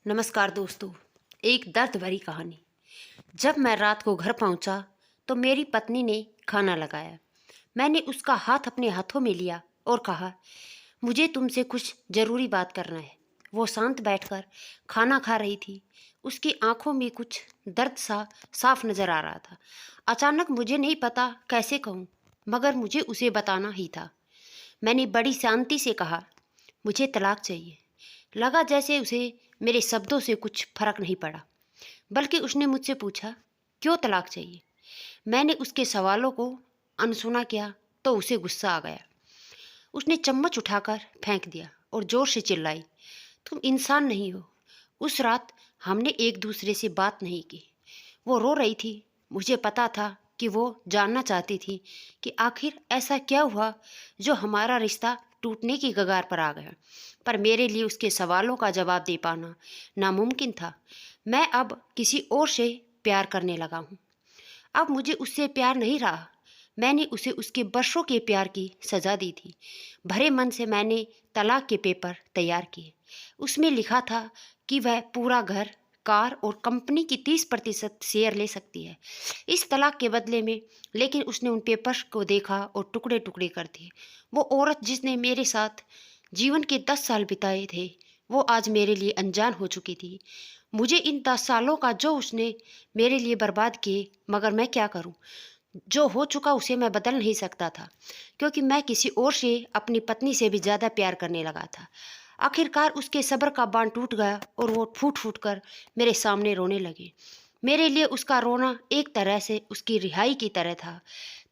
नमस्कार दोस्तों। एक दर्द भरी कहानी। जब मैं रात को घर पहुंचा तो मेरी पत्नी ने खाना लगाया। मैंने उसका हाथ अपने हाथों में लिया और कहा, मुझे तुमसे कुछ ज़रूरी बात करना है। वो शांत बैठकर खाना खा रही थी। उसकी आंखों में कुछ दर्द सा साफ नज़र आ रहा था। अचानक मुझे नहीं पता कैसे कहूँ, मगर मुझे उसे बताना ही था। मैंने बड़ी शांति से कहा, मुझे तलाक चाहिए। लगा जैसे उसे मेरे शब्दों से कुछ फर्क नहीं पड़ा, बल्कि उसने मुझसे पूछा, क्यों तलाक चाहिए। मैंने उसके सवालों को अनसुना किया तो उसे गुस्सा आ गया। उसने चम्मच उठाकर फेंक दिया और जोर से चिल्लाई, तुम इंसान नहीं हो। उस रात हमने एक दूसरे से बात नहीं की। वो रो रही थी। मुझे पता था कि वो जानना चाहती थी कि आखिर ऐसा क्या हुआ जो हमारा रिश्ता टूटने की कगार पर आ गया। पर मेरे लिए उसके सवालों का जवाब दे पाना नामुमकिन था। मैं अब किसी और से प्यार करने लगा हूँ। अब मुझे उससे प्यार नहीं रहा। मैंने उसे उसके बरसों के प्यार की सज़ा दी थी। भरे मन से मैंने तलाक के पेपर तैयार किए। उसमें लिखा था कि वह पूरा घर, कार और कंपनी की 30% शेयर ले सकती है इस तलाक के बदले में। लेकिन उसने उन पेपर्स को देखा और टुकड़े टुकड़े कर दिए। वो औरत जिसने मेरे साथ जीवन के 10 साल बिताए थे, वो आज मेरे लिए अनजान हो चुकी थी। मुझे इन 10 सालों का जो उसने मेरे लिए बर्बाद किए, मगर मैं क्या करूं। जो हो चुका उसे मैं बदल नहीं सकता था, क्योंकि मैं किसी और से, अपनी पत्नी से भी ज़्यादा प्यार करने लगा था। आखिरकार उसके सब्र का बांध टूट गया और वो फूट फूट कर मेरे सामने रोने लगी। मेरे लिए उसका रोना एक तरह से उसकी रिहाई की तरह था।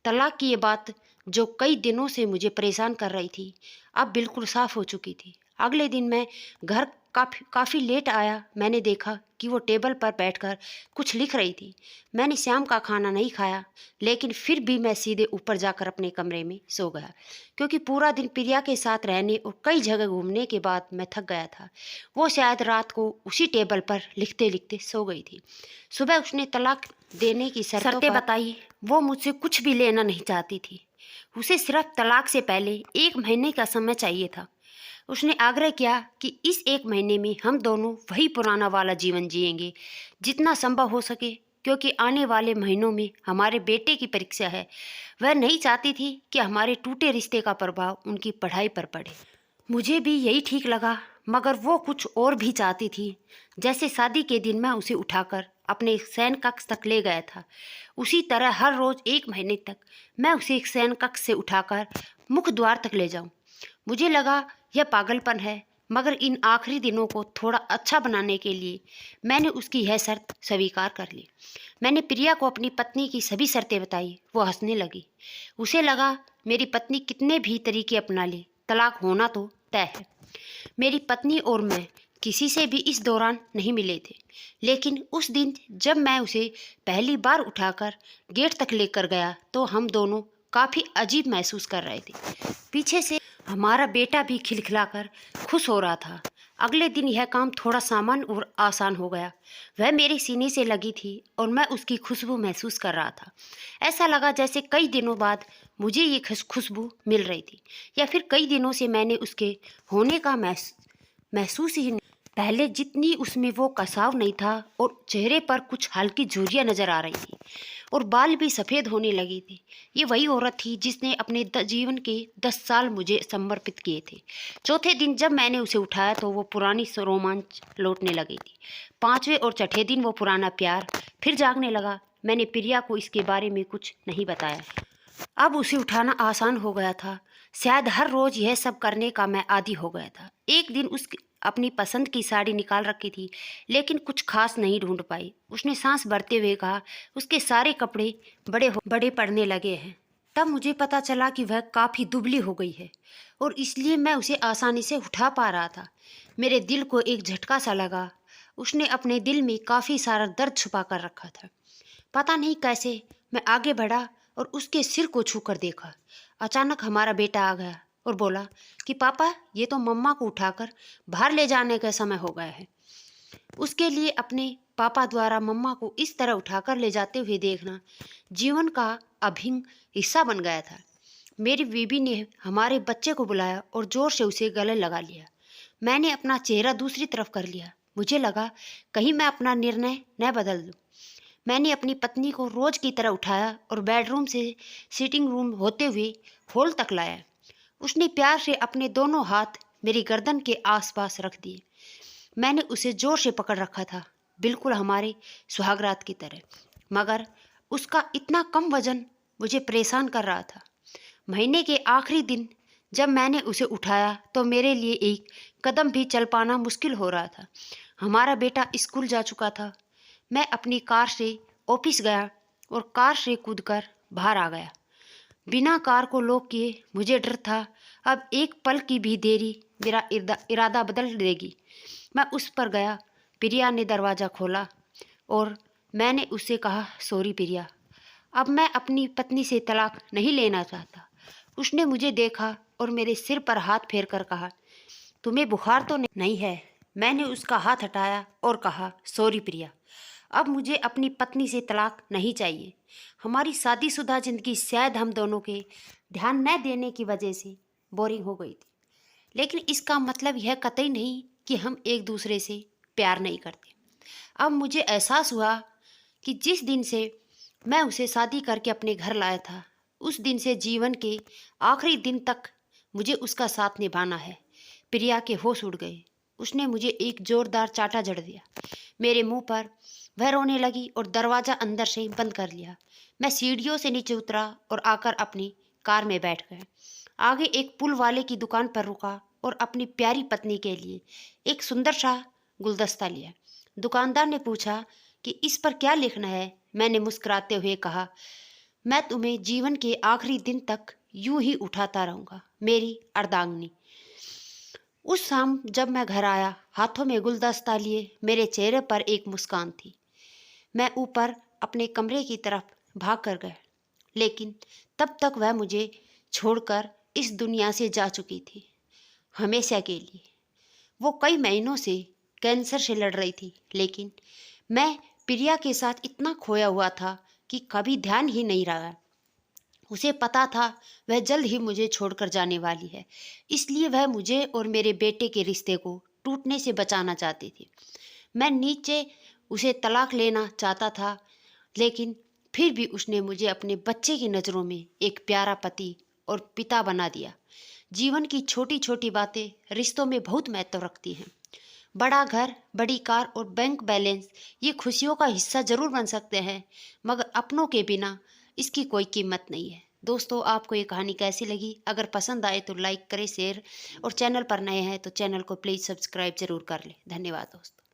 तलाक की ये बात, जो कई दिनों से मुझे परेशान कर रही थी, अब बिल्कुल साफ हो चुकी थी। अगले दिन मैं घर काफ़ी लेट आया। मैंने देखा कि वो टेबल पर बैठकर कुछ लिख रही थी। मैंने शाम का खाना नहीं खाया, लेकिन फिर भी मैं सीधे ऊपर जाकर अपने कमरे में सो गया, क्योंकि पूरा दिन प्रिया के साथ रहने और कई जगह घूमने के बाद मैं थक गया था। वो शायद रात को उसी टेबल पर लिखते लिखते सो गई थी। सुबह उसने तलाक देने की शर्तें बताई। वो मुझसे कुछ भी लेना नहीं चाहती थी। उसे सिर्फ तलाक से पहले 1 महीने का समय चाहिए था। उसने आग्रह किया कि इस 1 महीने में हम दोनों वही पुराना वाला जीवन जिएंगे, जितना संभव हो सके, क्योंकि आने वाले महीनों में हमारे बेटे की परीक्षा है। वह नहीं चाहती थी कि हमारे टूटे रिश्ते का प्रभाव उनकी पढ़ाई पर पड़े। मुझे भी यही ठीक लगा, मगर वो कुछ और भी चाहती थी। जैसे शादी के दिन मैं उसे उठाकर अपने शयन कक्ष तक ले गया था, उसी तरह हर रोज़ 1 महीने तक मैं उसे एक शयन कक्ष से उठाकर मुख्य द्वार तक ले जाऊं। मुझे लगा यह पागलपन है, मगर इन आखिरी दिनों को थोड़ा अच्छा बनाने के लिए मैंने उसकी यह शर्त स्वीकार कर ली। मैंने प्रिया को अपनी पत्नी की सभी शर्तें बताई। वो हंसने लगी। उसे लगा मेरी पत्नी कितने भी तरीके अपना ले, तलाक होना तो तय है। मेरी पत्नी और मैं किसी से भी इस दौरान नहीं मिले थे, लेकिन उस दिन जब मैं उसे पहली बार उठाकर गेट तक लेकर गया तो हम दोनों काफ़ी अजीब महसूस कर रहे थे। पीछे से हमारा बेटा भी खिलखिलाकर खुश हो रहा था। अगले दिन यह काम थोड़ा सामान्य और आसान हो गया। वह मेरे सीने से लगी थी और मैं उसकी खुशबू महसूस कर रहा था। ऐसा लगा जैसे कई दिनों बाद मुझे ये खुशबू मिल रही थी, या फिर कई दिनों से मैंने उसके होने का महसूस ही नहीं। पहले जितनी उसमें वो कसाव नहीं था और चेहरे पर कुछ हल्की झुर्रियाँ नजर आ रही थी और बाल भी सफ़ेद होने लगी थी। ये वही औरत थी जिसने अपने जीवन के 10 साल मुझे समर्पित किए थे। चौथे दिन जब मैंने उसे उठाया तो वो पुरानी रोमांच लौटने लगी थी। पांचवें और छठे दिन वो पुराना प्यार फिर जागने लगा। मैंने प्रिया को इसके बारे में कुछ नहीं बताया। अब उसे उठाना आसान हो गया था। शायद हर रोज़ यह सब करने का मैं आदी हो गया था। एक दिन उसकी अपनी पसंद की साड़ी निकाल रखी थी, लेकिन कुछ खास नहीं ढूंढ पाई। उसने सांस भरते हुए कहा, उसके सारे कपड़े बड़े पड़ने लगे हैं। तब मुझे पता चला कि वह काफ़ी दुबली हो गई है और इसलिए मैं उसे आसानी से उठा पा रहा था। मेरे दिल को एक झटका सा लगा। उसने अपने दिल में काफ़ी सारा दर्द छुपा कर रखा था। पता नहीं कैसे मैं आगे बढ़ा और उसके सिर को छूकर देखा। अचानक हमारा बेटा आ गया और बोला कि पापा, ये तो मम्मा को उठाकर बाहर ले जाने का समय हो गया है। उसके लिए अपने पापा द्वारा मम्मा को इस तरह उठाकर ले जाते हुए देखना जीवन का अभिन्न हिस्सा बन गया था। मेरी बीबी ने हमारे बच्चे को बुलाया और जोर से उसे गले लगा लिया। मैंने अपना चेहरा दूसरी तरफ कर लिया। मुझे लगा कहीं मैं अपना निर्णय न बदल दूं। मैंने अपनी पत्नी को रोज की तरह उठाया और बेडरूम से सिटिंग रूम होते हुए हॉल तक लाया। उसने प्यार से अपने दोनों हाथ मेरी गर्दन के आसपास रख दिए। मैंने उसे जोर से पकड़ रखा था, बिल्कुल हमारे सुहागरात की तरह, मगर उसका इतना कम वजन मुझे परेशान कर रहा था। महीने के आखिरी दिन जब मैंने उसे उठाया तो मेरे लिए एक कदम भी चल पाना मुश्किल हो रहा था। हमारा बेटा स्कूल जा चुका था। मैं अपनी कार से ऑफिस गया और कार से कूदकर बाहर आ गया। बिना कार को लॉक किए मुझे डर था अब एक पल की भी देरी मेरा इरादा बदल देगी। मैं उस पर गया। प्रिया ने दरवाज़ा खोला और मैंने उससे कहा, सॉरी प्रिया, अब मैं अपनी पत्नी से तलाक नहीं लेना चाहता। उसने मुझे देखा और मेरे सिर पर हाथ फेर कर कहा, तुम्हें बुखार तो नहीं है? मैंने उसका हाथ हटाया और कहा, सॉरी प्रिया, अब मुझे अपनी पत्नी से तलाक नहीं चाहिए। हमारी शादीशुदा जिंदगी शायद हम दोनों के ध्यान न देने की वजह से बोरिंग हो गई थी, लेकिन इसका मतलब यह कतई नहीं कि हम एक दूसरे से प्यार नहीं करते। अब मुझे एहसास हुआ कि जिस दिन से मैं उसे शादी करके अपने घर लाया था, उस दिन से जीवन के आखिरी दिन तक मुझे उसका साथ निभाना है। प्रिया के होश उड़ गए। उसने मुझे एक जोरदार चांटा जड़ दिया। मेरे मुंह पर वह रोने लगी और दरवाज़ा अंदर से बंद कर लिया। मैं सीढ़ियों से नीचे उतरा और आकर अपनी कार में बैठ गया। आगे एक पुल वाले की दुकान पर रुका और अपनी प्यारी पत्नी के लिए एक सुंदर सा गुलदस्ता लिया। दुकानदार ने पूछा कि इस पर क्या लिखना है। मैंने मुस्कुराते हुए कहा, मैं तुम्हें जीवन के आखिरी दिन तक यूं ही उठाता रहूंगा, मेरी अर्धांगिनी। उस शाम जब मैं घर आया, हाथों में गुलदस्ता लिए, मेरे चेहरे पर एक मुस्कान थी। मैं ऊपर अपने कमरे की तरफ भाग कर गया, लेकिन तब तक वह मुझे छोड़कर इस दुनिया से जा चुकी थी, हमेशा के लिए। वो कई महीनों से कैंसर से लड़ रही थी, लेकिन मैं प्रिया के साथ इतना खोया हुआ था कि कभी ध्यान ही नहीं रहा। उसे पता था वह जल्द ही मुझे छोड़कर जाने वाली है, इसलिए वह मुझे और मेरे बेटे के रिश्ते को टूटने से बचाना चाहती थी। मैं नीचे उसे तलाक लेना चाहता था, लेकिन फिर भी उसने मुझे अपने बच्चे की नज़रों में एक प्यारा पति और पिता बना दिया। जीवन की छोटी छोटी बातें रिश्तों में बहुत महत्व रखती हैं। बड़ा घर, बड़ी कार और बैंक बैलेंस ये खुशियों का हिस्सा जरूर बन सकते हैं, मगर अपनों के बिना इसकी कोई कीमत नहीं है। दोस्तों, आपको ये कहानी कैसी लगी? अगर पसंद आए तो लाइक करें, शेयर, और चैनल पर नए हैं तो चैनल को प्लीज़ सब्सक्राइब जरूर कर लें। धन्यवाद दोस्तों।